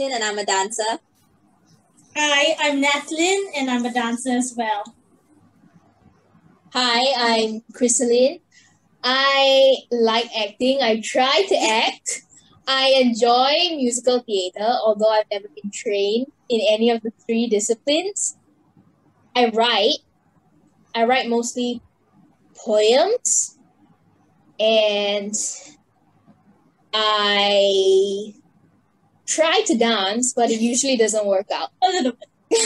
Ashlynn and I'm a dancer. Hi, I'm Nathalynn and I'm a dancer as well. Hi, I'm Chrisalynn. I like acting. I try to act. I enjoy musical theater, although I've never been trained in any of the 3 disciplines. I write. I write mostly poems, and I try to dance, but it usually doesn't work out. A little bit.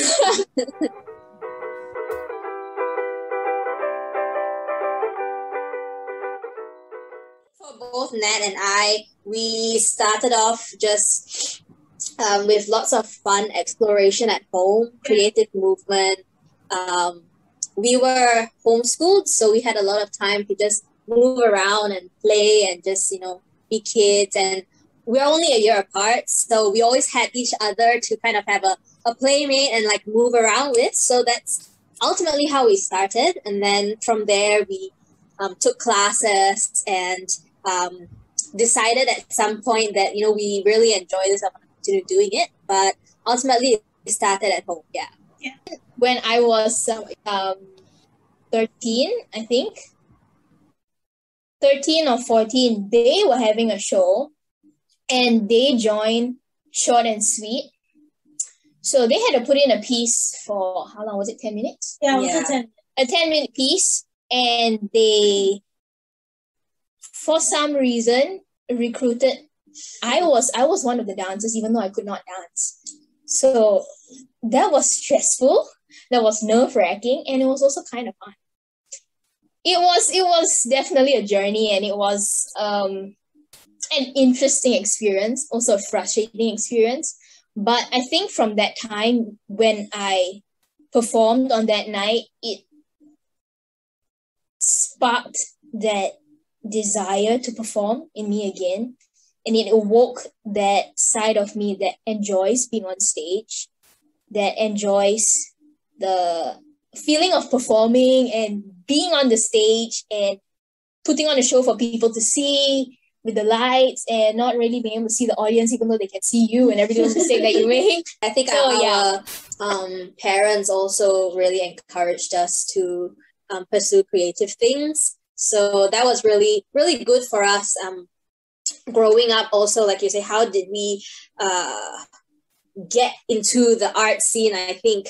For both Nat and I, we started off just with lots of fun exploration at home, creative movement. We were homeschooled, so we had a lot of time to just move around and play and just, be kids. And we're only a year apart, so we always had each other to kind of have a playmate and like move around with. So that's ultimately how we started. And then from there, we took classes and decided at some point that, we really enjoy this and want to continue doing it. But ultimately, it started at home, yeah. When I was 13, I think, 13 or 14, they were having a show and they joined Short and Sweet. So they had to put in a piece for, how long was it, 10 minutes? Yeah, it was a 10-minute piece. And they, for some reason, recruited, I was one of the dancers, even though I could not dance. So that was stressful, that was nerve-wracking, and it was also kind of fun. It was definitely a journey, and it was an interesting experience, also a frustrating experience. But I think from that time, when I performed on that night, it sparked that desire to perform in me again. And it awoke that side of me that enjoys being on stage, that enjoys the feeling of performing and being on the stage and putting on a show for people to see with the lights and not really being able to see the audience, even though they can see you and every little mistake that you make. I think our parents also really encouraged us to pursue creative things. So that was really, really good for us. Growing up also, like you say, how did we get into the art scene? I think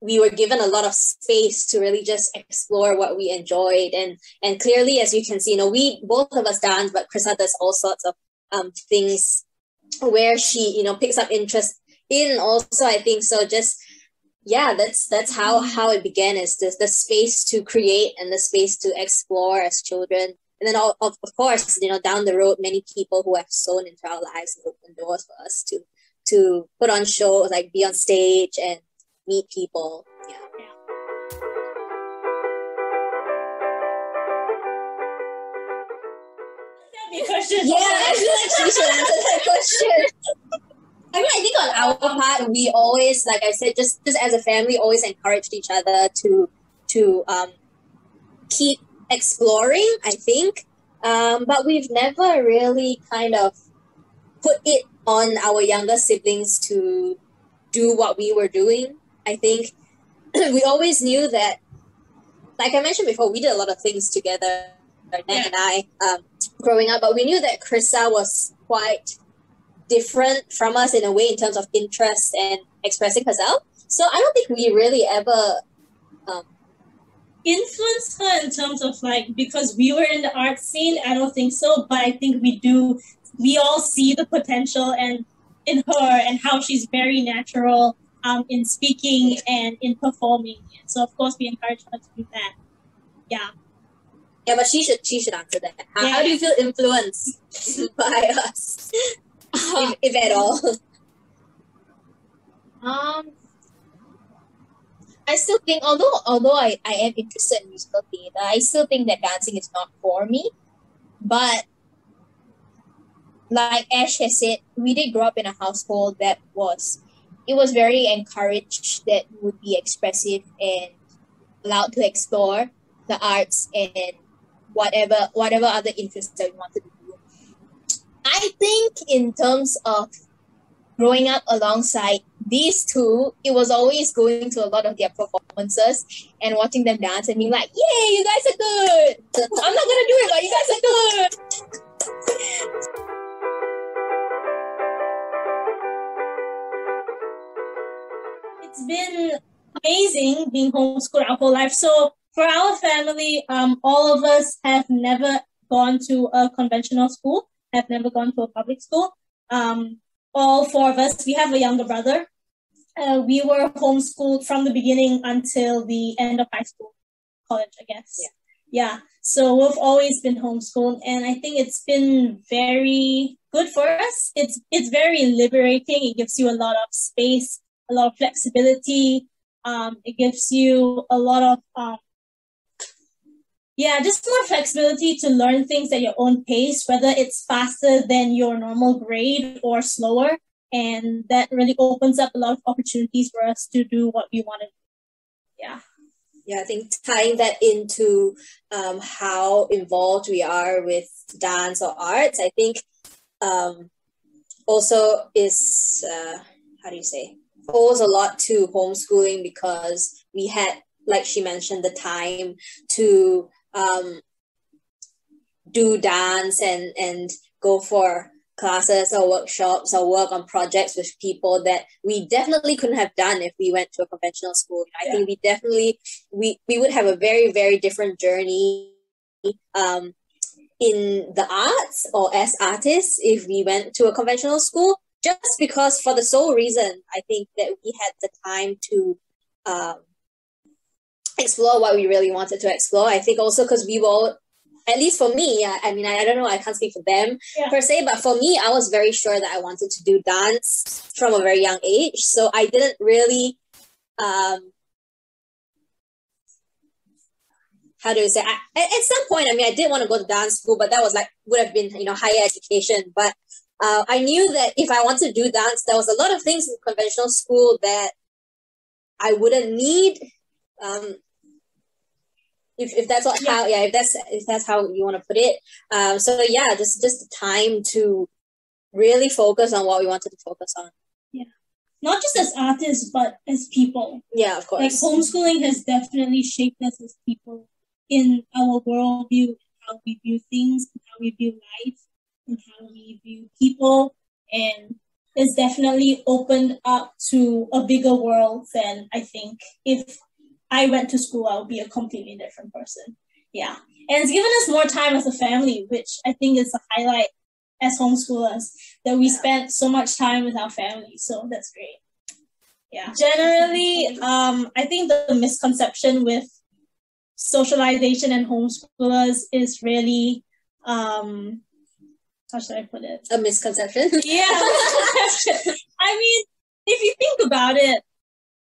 we were given a lot of space to really just explore what we enjoyed. And clearly, as you can see, we both of us dance, but Krisa does all sorts of things where she, picks up interest in also, I think. So just, that's how it began, is the space to create and the space to explore as children. And then, of course, down the road, many people who have sown into our lives and opened doors for us to put on shows, like be on stage and meet people. Yeah. Question. Yeah, I feel like she should answer that question. I mean, I think on our part, we always, like I said, just as a family, always encouraged each other to keep exploring, I think. But we've never really kind of put it on our younger siblings to do what we were doing. I think we always knew that, like I mentioned before, we did a lot of things together, Nat and I, growing up, but we knew that Krisa was quite different from us in a way in terms of interest and expressing herself. So I don't think we really ever influenced her in terms of because we were in the art scene. I don't think so, but I think we do. We all see the potential and in her and how she's very natural in speaking and in performing. And so of course we encourage her to do that. Yeah. Yeah, but she should answer that. How do you feel influenced by us, if at all? I still think, although I am interested in musical theater, I still think that dancing is not for me. But like Ash has said, we did grow up in a household that was very encouraged that we would be expressive and allowed to explore the arts and whatever other interests that we wanted to do. I think in terms of growing up alongside these two, it was always going to a lot of their performances and watching them dance and being like, yay, you guys are good. I'm not going to do it, but you guys are good. It's been amazing being homeschooled our whole life. So for our family, all of us have never gone to a conventional school, have never gone to a public school. All four of us, we have a younger brother. We were homeschooled from the beginning until the end of high school, college, I guess. Yeah. So we've always been homeschooled, and I think it's been very good for us. It's very liberating. It gives you a lot of space, a lot of flexibility. It gives you a lot of just more flexibility to learn things at your own pace, whether it's faster than your normal grade or slower. And that really opens up a lot of opportunities for us to do what we want to do. Yeah, I think tying that into how involved we are with dance or arts, I think also is, owes a lot to homeschooling, because we had, like she mentioned, the time to do dance and go for classes or workshops or work on projects with people that we definitely couldn't have done if we went to a conventional school. I think we definitely, we would have a very, very different journey in the arts or as artists if we went to a conventional school, just because for the sole reason, I think, that we had the time to explore what we really wanted to explore. I think also because we were, at least for me, I mean, I don't know, I can't speak for them per se, but for me, I was very sure that I wanted to do dance from a very young age. So I didn't really, at some point, I mean, I did want to go to dance school, but that was would have been, higher education. But I knew that if I wanted to do dance, there was a lot of things in conventional school that I wouldn't need. If that's what if that's how you want to put it. Just the time to really focus on what we wanted to focus on. Yeah, not just as artists, but as people. Yeah, of course. Like homeschooling has definitely shaped us as people in our worldview, how we view things, how we view life, and how we view people, and it's definitely opened up to a bigger world than I think if I went to school, I would be a completely different person. Yeah. And it's given us more time as a family, which I think is a highlight as homeschoolers, that we spent so much time with our family. So that's great. Yeah. Generally, I think the misconception with socialization and homeschoolers is really, how should I put it? A misconception? Yeah. I mean, if you think about it,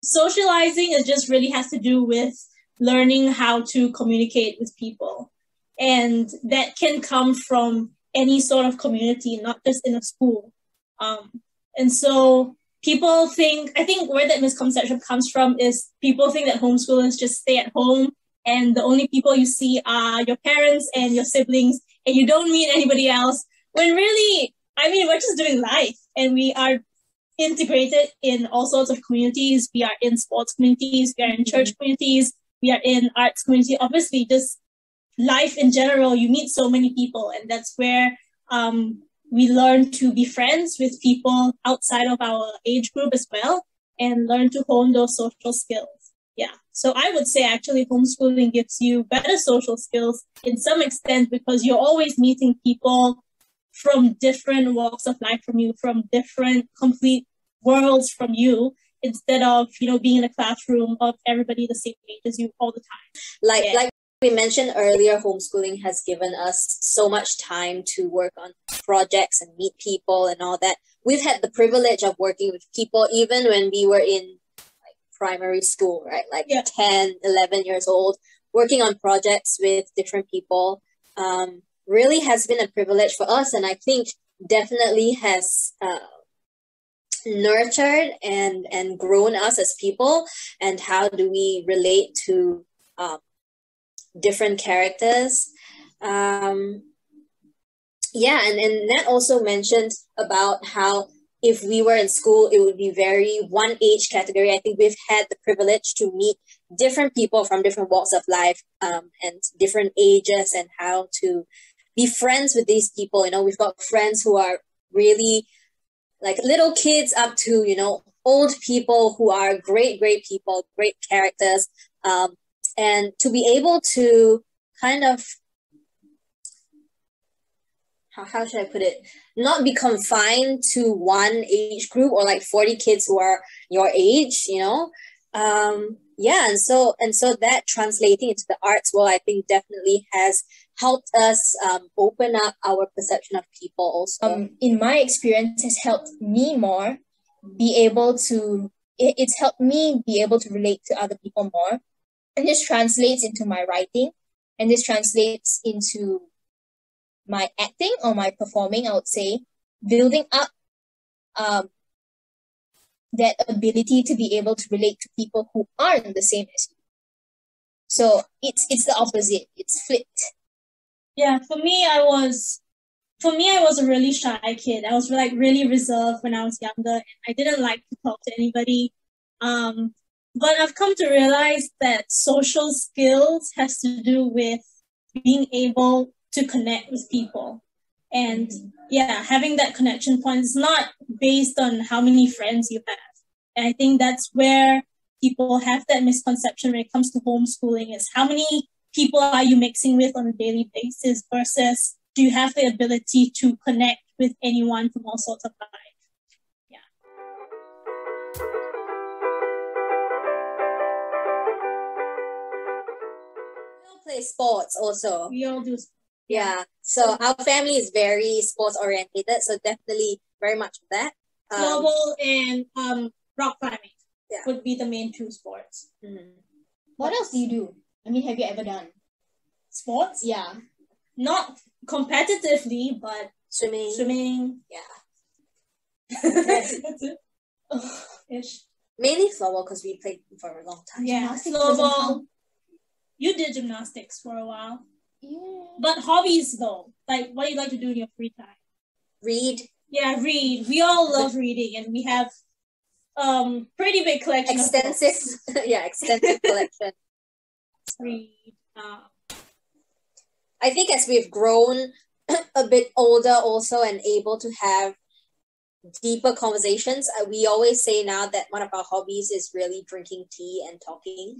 socializing just really has to do with learning how to communicate with people. And that can come from any sort of community, not just in a school. And so people think, I think where that misconception comes from is people think that homeschoolers just stay at home and the only people you see are your parents and your siblings and you don't meet anybody else. When really, I mean, we're just doing life and we are integrated in all sorts of communities. We are in sports communities, we are in church communities, we are in arts community. Obviously, just life in general, you meet so many people, and that's where we learn to be friends with people outside of our age group as well, and learn to hone those social skills. Yeah. So I would say actually homeschooling gives you better social skills in some extent, because you're always meeting people from different walks of life from you, from different complete worlds from you, instead of, being in a classroom of everybody the same age as you all the time. Like we mentioned earlier, homeschooling has given us so much time to work on projects and meet people and all that. We've had the privilege of working with people even when we were in primary school, right? 10, 11 years old, working on projects with different people. Really has been a privilege for us, and I think definitely has nurtured and grown us as people. And how do we relate to different characters? And Nat also mentioned about how if we were in school, it would be very one age category. I think we've had the privilege to meet different people from different walks of life, and different ages, and how to be friends with these people. We've got friends who are really like little kids up to, old people who are great, great people, great characters. And to be able to kind of, how should I put it? Not be confined to one age group or like 40 kids who are your age, and so that translating into the arts world, I think definitely has helped us open up our perception of people also. In my experience, has helped me more be able to, it's helped me be able to relate to other people more. And this translates into my writing, and this translates into my acting or my performing, I would say, building up that ability to be able to relate to people who aren't the same as you. So it's the opposite. It's flipped. Yeah, for me, I was a really shy kid. I was like really reserved when I was younger, and I didn't like to talk to anybody. But I've come to realize that social skills has to do with being able to connect with people. And having that connection point is not based on how many friends you have. And I think that's where people have that misconception when it comes to homeschooling, is how many people are you mixing with on a daily basis versus do you have the ability to connect with anyone from all sorts of life? Play sports also. We all do. Yeah. So our family is very sports oriented. So definitely very much of that. Global and rock climbing would be the main two sports. Mm-hmm. What else do you do? I mean, have you ever done sports? Yeah. Not competitively, but swimming. Yeah. That's it. Ish. Mainly floorball because we played for a long time. Yeah, floorball. You did gymnastics for a while. Yeah. But hobbies though, like what do you like to do in your free time? Read. Yeah, read. We all love reading, and we have pretty big collection. Extensive collection. Read. I think as we've grown a bit older also and able to have deeper conversations, we always say now that one of our hobbies is really drinking tea and talking.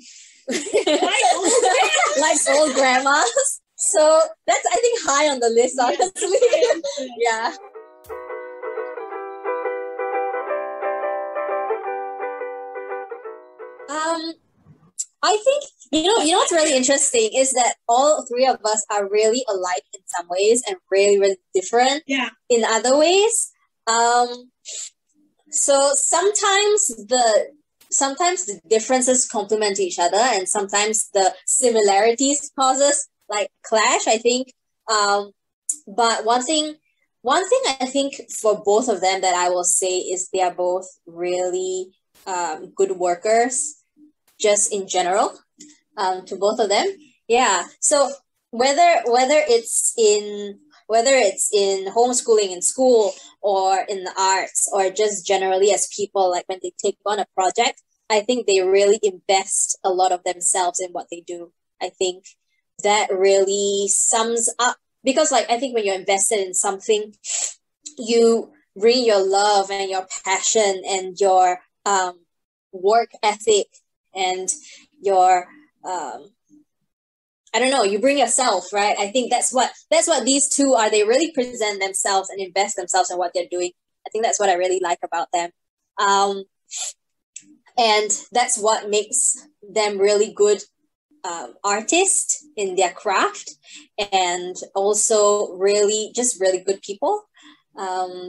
Like old grandmas. So that's, I think, high on the list, honestly. Yeah. I think, you know what's really interesting is that all three of us are really alike in some ways and really, really different in other ways. So sometimes the differences complement each other, and sometimes the similarities causes like clash, I think. But one thing I think for both of them that I will say is they are both really good workers, just in general, to both of them. Yeah. So whether it's in homeschooling in school or in the arts or just generally as people, like when they take on a project, I think they really invest a lot of themselves in what they do. I think that really sums up, because like I think when you're invested in something, you bring your love and your passion and your work ethic and your I don't know, you bring yourself, right? I think that's what these two are. They really present themselves and invest themselves in what they're doing. I think that's what I really like about them. And that's what makes them really good artists in their craft, and also really good people.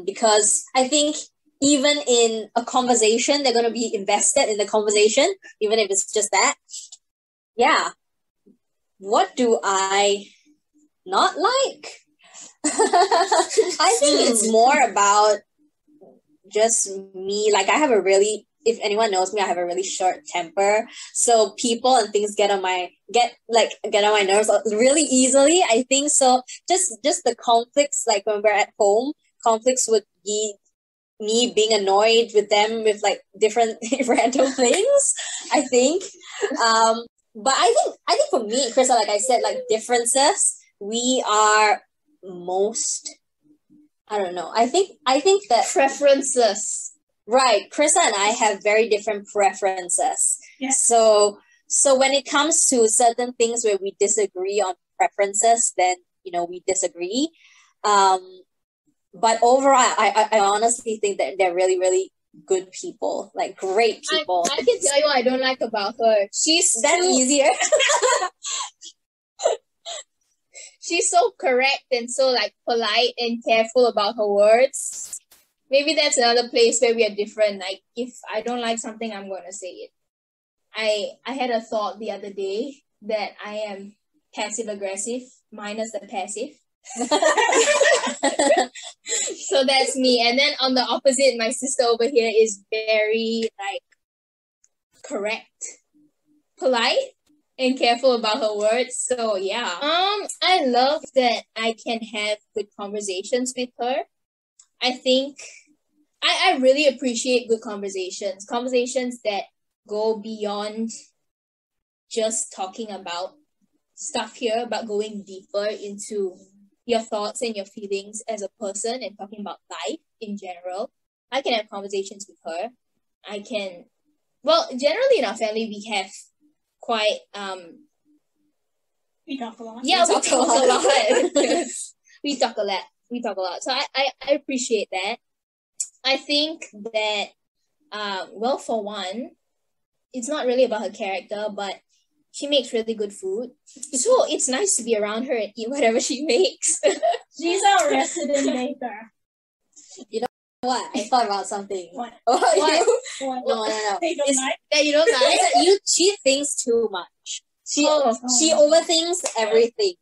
Because I think even in a conversation, they're going to be invested in the conversation, even if it's just that. Yeah. What do I not like? I think it's more about just me. Like I have if anyone knows me, I have a really short temper. So people and things get on my nerves really easily. I think so. Just the conflicts, like when we're at home, conflicts would be me being annoyed with them with like different random things, I think. But I think for me, Krista, like I said, like differences, we are most, I don't know. I think that Preferences. right, Krista and I have very different preferences. Yeah. So when it comes to certain things where we disagree on preferences, then we disagree. But overall, I honestly think that they're really, really good people, like great people. I can tell you what I don't like about her. That's easier. She's so correct and so like polite and careful about her words. Maybe that's another place where we are different. Like if I don't like something, I'm gonna say it. I had a thought the other day that I am passive aggressive minus the passive. So that's me. And then on the opposite, my sister over here is very like correct, polite, and careful about her words. So yeah. I love that I can have good conversations with her. I think I really appreciate good conversations. Conversations that go beyond just talking about stuff here, but going deeper into your thoughts and your feelings as a person and talking about life in general. I can have conversations with her. Generally in our family we have quite We talk a lot. yeah, we talk a lot. We talk a lot. So I appreciate that. I think that for one, it's not really about her character, but she makes really good food. So it's nice to be around her and eat whatever she makes. She's our resident baker. You know what? I thought about something. What? Oh, What? What? No. They don't like. That you don't like? It's that she thinks too much. She overthinks everything.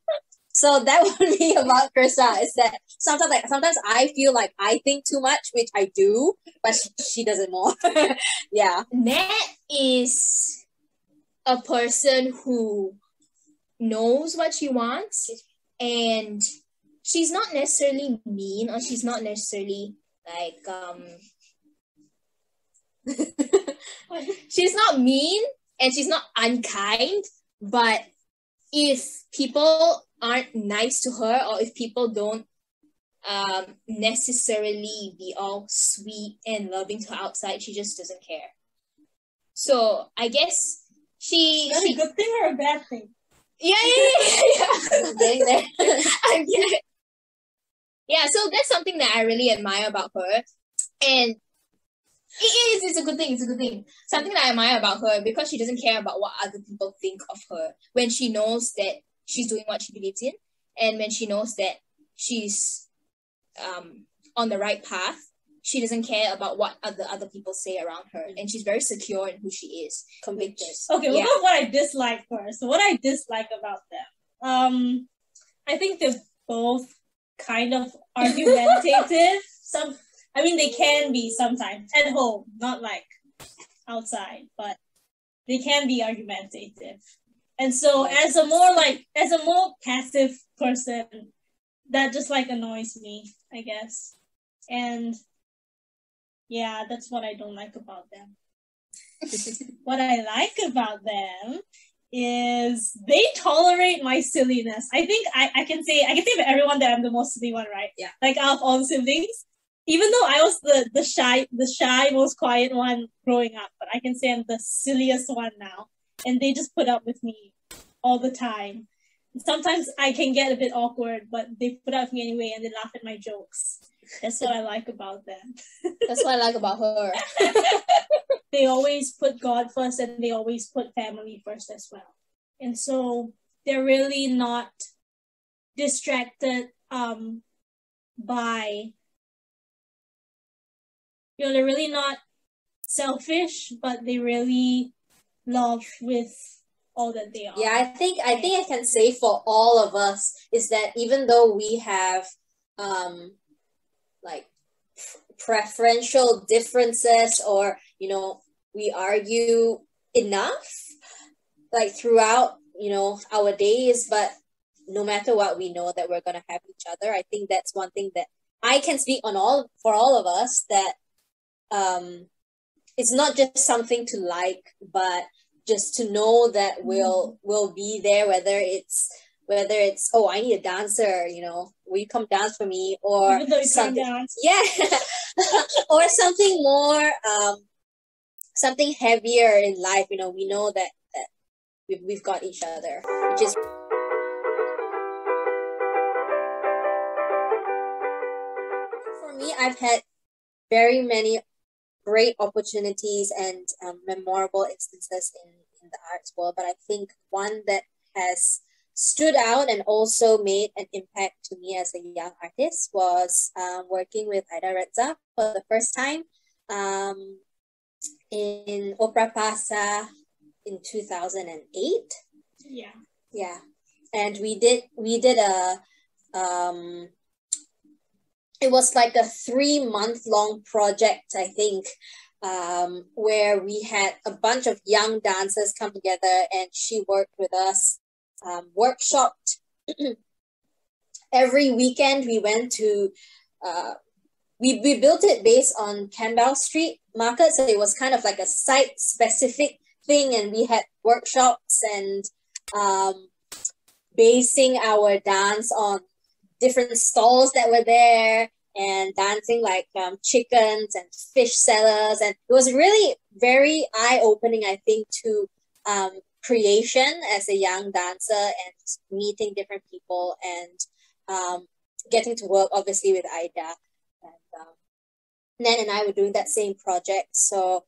So that would be about Krista, is that sometimes I feel like I think too much, which I do, but she does it more. Yeah. Nat is a person who knows what she wants, and she's not necessarily mean, or she's not necessarily like she's not mean and she's not unkind, but if people aren't nice to her, or if people don't necessarily be all sweet and loving to her outside, she just doesn't care. So I guess Is that a good thing or a bad thing? Yeah. I'm getting there. Yeah, so that's something that I really admire about her. And it's a good thing. Something that I admire about her, because she doesn't care about what other people think of her. When she knows that she's doing what she believes in, and when she knows that she's on the right path, she doesn't care about what other people say around her. And she's very secure in who she is. Convicted. Okay, what about what I dislike first? So what I dislike about them? I think they're both kind of argumentative. They can be sometimes at home, not like outside, but they can be argumentative. And so as a more passive person, that just like annoys me, I guess. And yeah, that's what I don't like about them. What I like about them is they tolerate my silliness. I think I can say of everyone that I'm the most silly one, right? Yeah. Like out of all the siblings. Even though I was the shy, most quiet one growing up, but I can say I'm the silliest one now. And they just put up with me all the time. Sometimes I can get a bit awkward, but they put up with me anyway, and they laugh at my jokes. That's what I like about them. That's what I like about her. They always put God first, and they always put family first as well. And so they're really not distracted by, they're really not selfish, but they really love with all that they are. Yeah, I think I can say for all of us is that even though we have like preferential differences, or we argue enough like throughout our days, but no matter what, we know that we're gonna have each other. I think that's one thing that I can speak for all of us, that it's not just something to like, but just to know that we'll be there, whether it's oh, I need a dancer, will you come dance for me, or Even though you can't something, dance. yeah, or something more, something heavier in life. We know that we've got each other, which is. For me, I've had very many great opportunities and memorable instances in the arts world, but I think one that has stood out and also made an impact to me as a young artist was working with Ida Reza for the first time in Opera Pasa in 2008. Yeah, and we did a it was like a 3-month-long project, I think, where we had a bunch of young dancers come together, and she worked with us, workshopped. Every weekend we went to, we built it based on Campbell Street Market, so it was kind of like a site-specific thing, and we had workshops and basing our dance on different stalls that were there, and dancing like chickens and fish sellers, and it was really very eye-opening, I think, to creation as a young dancer, and just meeting different people, and getting to work obviously with Ida, and Nan and I were doing that same project. So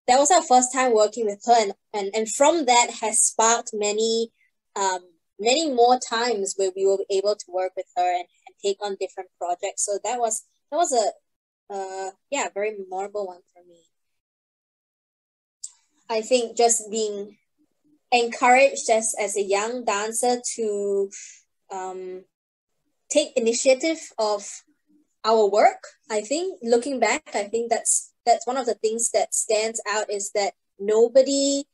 that was our first time working with her, and from that has sparked many more times where we were able to work with her and take on different projects. So that was a very memorable one for me. I think just being encouraged as a young dancer to take initiative of our work. I think looking back, I think that's one of the things that stands out, is that nobody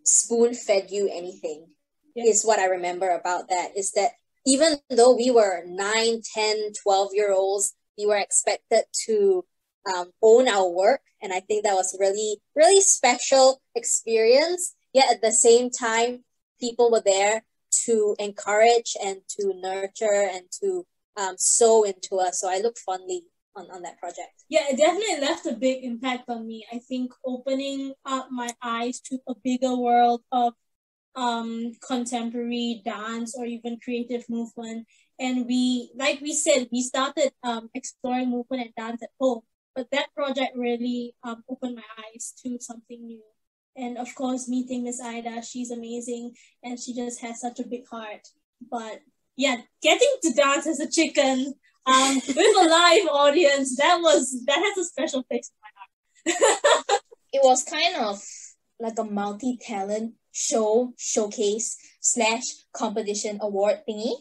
spoon-fed you anything. Is what I remember about that, is that even though we were 9, 10, 12-year-olds, we were expected to own our work. And I think that was really, really special experience. Yet at the same time, people were there to encourage and to nurture and to sow into us. So I look fondly on that project. Yeah, it definitely left a big impact on me. I think opening up my eyes to a bigger world of contemporary dance or even creative movement. And we started exploring movement and dance at home. But that project really opened my eyes to something new. And of course, meeting Miss Ida, she's amazing, and she just has such a big heart. But yeah, getting to dance as a chicken with a live audience, that has a special place in my heart. It was kind of like a multi-talent showcase / competition award thingy.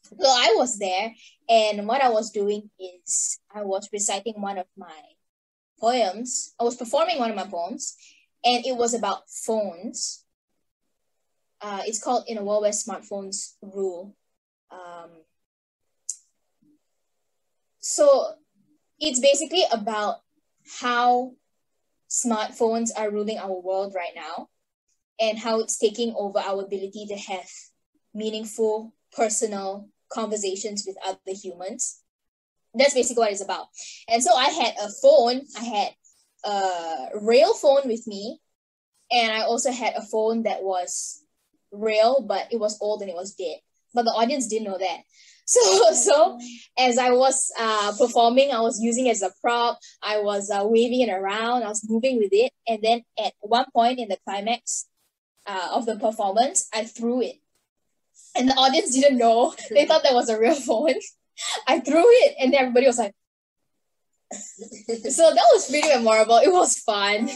So I was there, and what I was doing is I was reciting one of my poems. I was performing one of my poems, and it was about phones. It's called In a World Where Smartphones Rule. So it's basically about how smartphones are ruling our world right now, and how it's taking over our ability to have meaningful, personal conversations with other humans. That's basically what it's about. And so I had a phone, I had a real phone with me, and I also had a phone that was real, but it was old and it was dead. But the audience didn't know that. So as I was performing, I was using it as a prop. I was waving it around. I was moving with it. And then at one point in the climax of the performance, I threw it. And the audience didn't know. They thought that was a real phone. I threw it, and everybody was like... So that was pretty memorable. It was fun.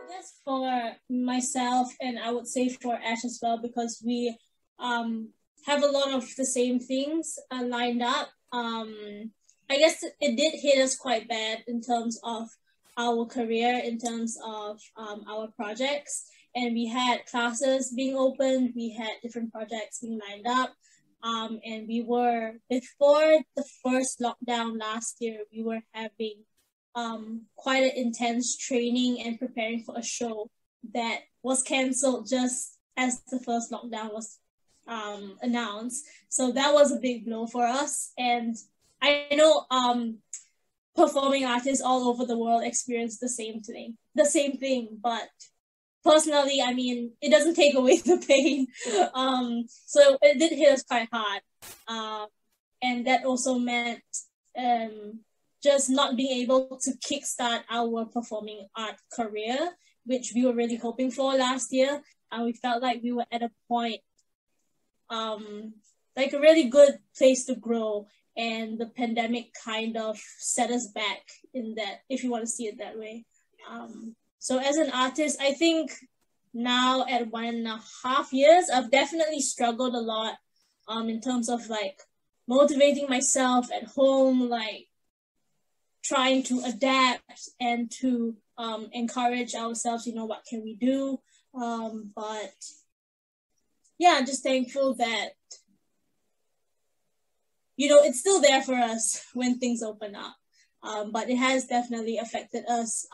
That's for myself, and I would say for Ash as well, because we have a lot of the same things lined up. I guess it did hit us quite bad in terms of our career, in terms of our projects. And we had classes being opened, we had different projects being lined up. And we were, before the first lockdown last year, we were having quite an intense training and preparing for a show that was canceled just as the first lockdown was announced. So that was a big blow for us. And I know performing artists all over the world experience the same thing. But personally, I mean, it doesn't take away the pain. So it did hit us quite hard. And that also meant just not being able to kickstart our performing art career, which we were really hoping for last year. And we felt like we were at a point, like a really good place to grow. And the pandemic kind of set us back in that, if you want to see it that way. So as an artist, I think now at 1.5 years, I've definitely struggled a lot in terms of like motivating myself at home, like trying to adapt and to encourage ourselves, you know, what can we do? But yeah, I'm just thankful that, you know, it's still there for us when things open up. But it has definitely affected us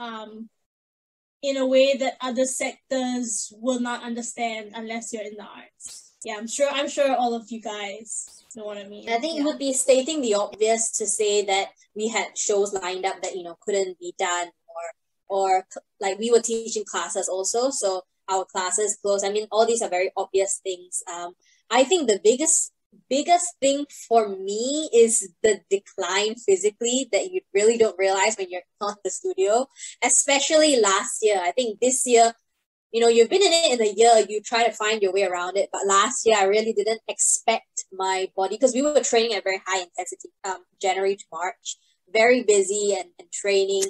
in a way that other sectors will not understand unless you're in the arts. Yeah, I'm sure all of you guys know what I mean. I think it would be stating the obvious to say that we had shows lined up that, you know, couldn't be done, or like we were teaching classes also, so our classes closed. I mean, all these are very obvious things. I think the biggest thing for me is the decline physically that you really don't realize when you're not in the studio, especially last year. I think this year, you know, you've been in it in a year, you try to find your way around it. But last year, I really didn't expect my body, because we were training at very high intensity, January to March, very busy and training.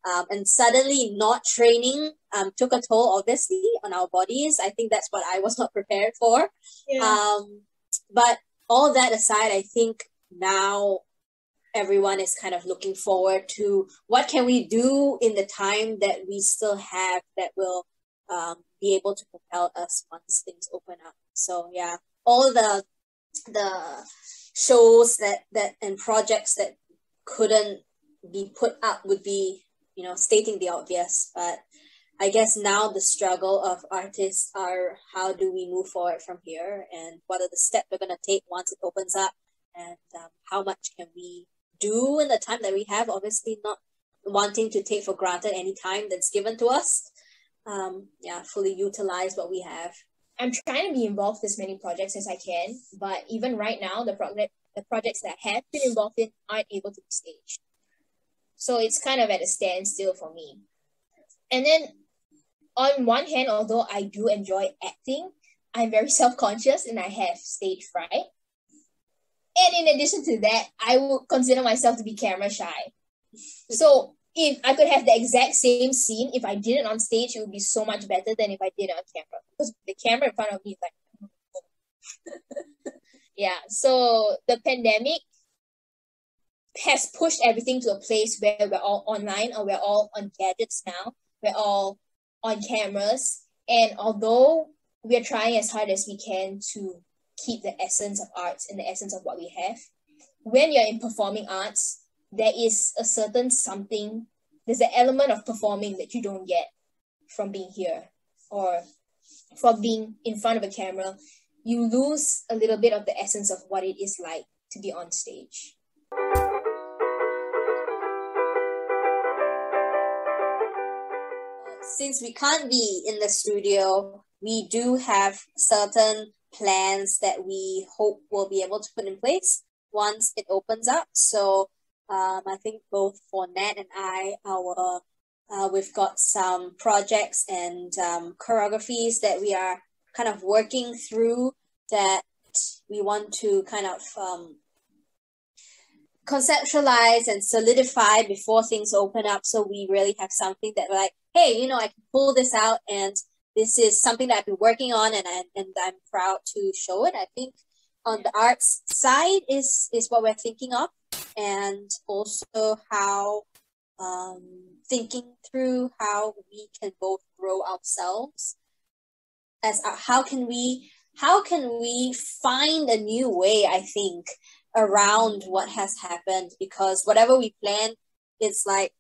And suddenly not training took a toll, obviously, on our bodies. I think that's what I was not prepared for. Yeah. But all that aside, I think now everyone is kind of looking forward to what can we do in the time that we still have that will be able to propel us once things open up. So yeah, all the shows that and projects that couldn't be put up would be, you know, stating the obvious. But I guess now the struggle of artists are, how do we move forward from here, and what are the steps we're going to take once it opens up, and how much can we do in the time that we have, obviously not wanting to take for granted any time that's given to us. Fully utilize what we have. I'm trying to be involved in as many projects as I can, but even right now, the projects that I have been involved in aren't able to be staged. So it's kind of at a standstill for me. And then on one hand, although I do enjoy acting, I'm very self-conscious and I have stage fright. And in addition to that, I would consider myself to be camera shy. So if I could have the exact same scene, if I did it on stage, it would be so much better than if I did it on camera. Because the camera in front of me is like... Yeah, so the pandemic has pushed everything to a place where we're all online, or we're all on gadgets now. We're all on cameras. And although we're trying as hard as we can to keep the essence of arts and the essence of what we have, when you're in performing arts, there is a certain something, there's an element of performing that you don't get from being here or from being in front of a camera. You lose a little bit of the essence of what it is like to be on stage. Since we can't be in the studio, we do have certain plans that we hope will be able to put in place once it opens up. So I think both for Nat and I, we've got some projects and choreographies that we are kind of working through that we want to kind of conceptualize and solidify before things open up, so we really have something that we're like, hey, you know, I can pull this out, and this is something that I've been working on, and I'm proud to show it. I think on the arts side is what we're thinking of, and also how thinking through how we can both grow ourselves as how can we how can we find a new way, I think, around what has happened? Because whatever we plan, it's like,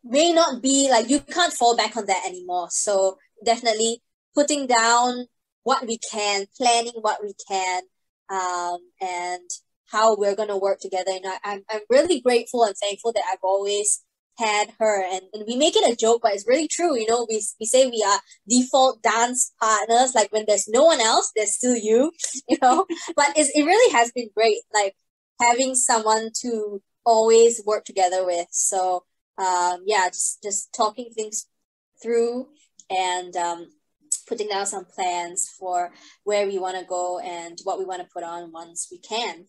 may not be like, you can't fall back on that anymore. So definitely putting down what we can, planning what we can, and how we're going to work together. And I'm really grateful and thankful that I've always had her, and we make it a joke, but it's really true. You know, we say we are default dance partners, like when there's no one else, there's still you, you know. But it really has been great, like having someone to always work together with. So yeah, just talking things through, and putting down some plans for where we want to go and what we want to put on once we can.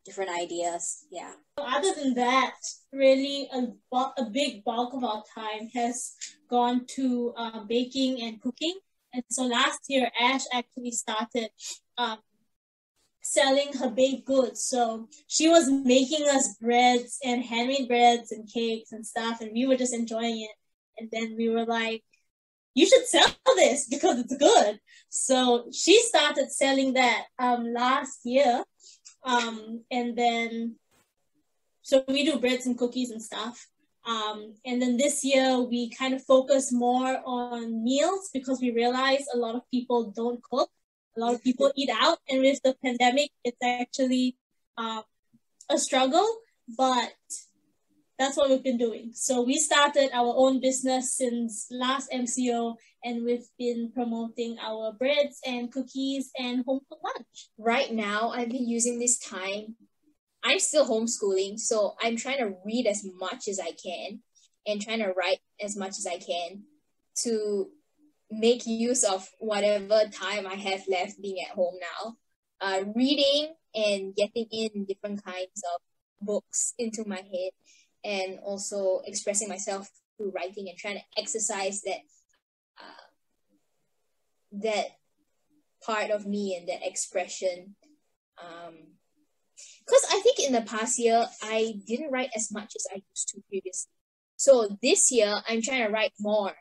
Different ideas, yeah. Other than that, really a big bulk of our time has gone to baking and cooking. And so last year, Ash actually started selling her baked goods. So she was making us breads and handmade breads and cakes and stuff, and we were just enjoying it. And then we were like, you should sell this because it's good. So she started selling that last year. And then, so we do breads and cookies and stuff. And then this year we kind of focus more on meals because we realize a lot of people don't cook. A lot of people eat out. And with the pandemic, it's actually a struggle, but that's what we've been doing. So we started our own business since last MCO, and we've been promoting our breads and cookies and home cooked lunch. Right now, I've been using this time. I'm still homeschooling, so I'm trying to read as much as I can and trying to write as much as I can to make use of whatever time I have left being at home now. Reading and getting in different kinds of books into my head, and also expressing myself through writing and trying to exercise that part of me and that expression. Because I think in the past year, I didn't write as much as I used to previously. So this year, I'm trying to write more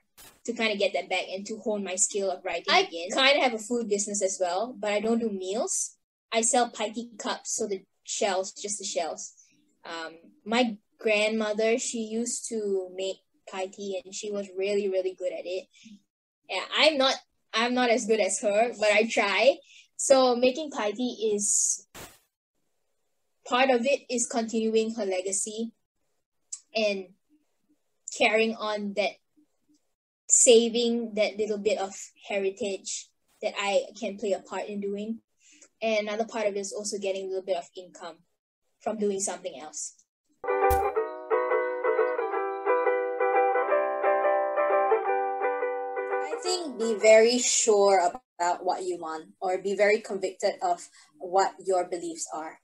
to kind of get that back and to hone my skill of writing again. I kind of have a food business as well, but I don't do meals. I sell piety cups, so the shells, just the shells. My grandmother, she used to make piety, and she was really, really good at it. Yeah, I'm not as good as her, but I try. So making piety is part of it, is continuing her legacy and carrying on that, saving that little bit of heritage that I can play a part in doing. And another part of it is also getting a little bit of income from doing something else. I think be very sure about what you want, or be very convicted of what your beliefs are.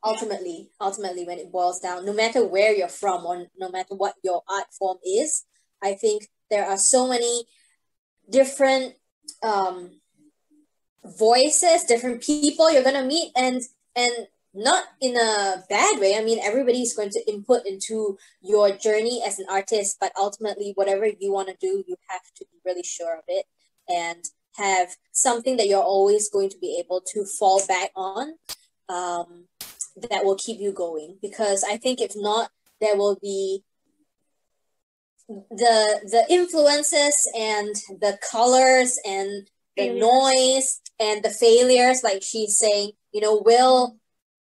Ultimately, when it boils down, no matter where you're from or no matter what your art form is, I think there are so many different voices, different people you're gonna meet, and not in a bad way. I mean, everybody's going to input into your journey as an artist, but ultimately, whatever you want to do, you have to be really sure of it and have something that you're always going to be able to fall back on, that will keep you going. Because I think if not, there will be the influences and the colors and the noise and the failures, like she's saying, you know, will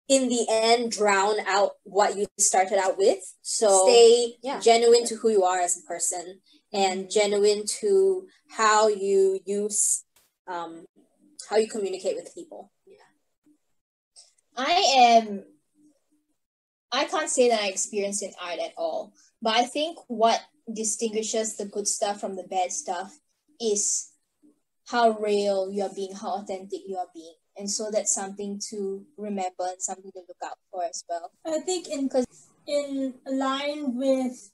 in the end drown out what you started out with. So stay genuine to who you are as a person, and genuine to how you use how you communicate with people. I can't say that I experienced in art at all, but I think what distinguishes the good stuff from the bad stuff is how real you are being, how authentic you are being. And so that's something to remember and something to look out for as well. I think in line with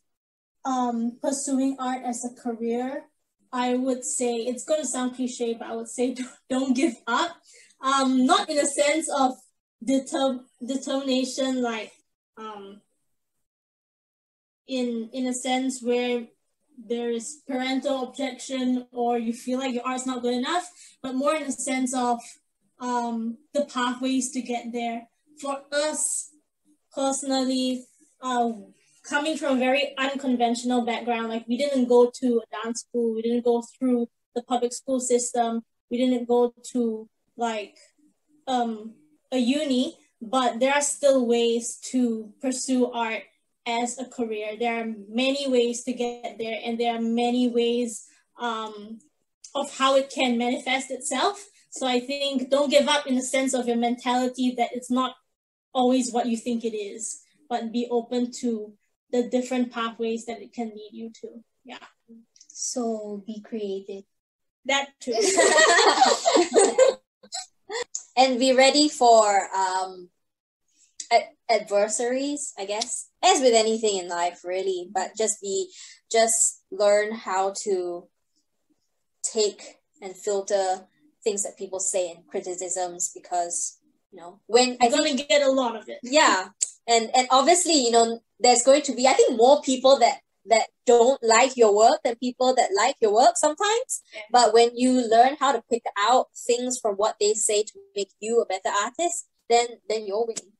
pursuing art as a career, I would say, it's going to sound cliche, but I would say don't give up. Not in a sense of determination, like in a sense where there's parental objection or you feel like your art's not good enough, but more in the sense of the pathways to get there. For us personally, coming from a very unconventional background, like we didn't go to a dance school, we didn't go through the public school system, we didn't go to like a uni, but there are still ways to pursue art as a career. There are many ways to get there, and there are many ways of how it can manifest itself. So I think don't give up in the sense of your mentality that it's not always what you think it is, but be open to the different pathways that it can lead you to. Yeah. So be creative. That too. And be ready for adversaries, I guess, as with anything in life, really. But just learn how to take and filter things that people say and criticisms, because when I'm gonna get a lot of it. Yeah, and obviously there's going to be, I think, more people that don't like your work than people that like your work sometimes. Yeah. But when you learn how to pick out things from what they say to make you a better artist, then you're winning.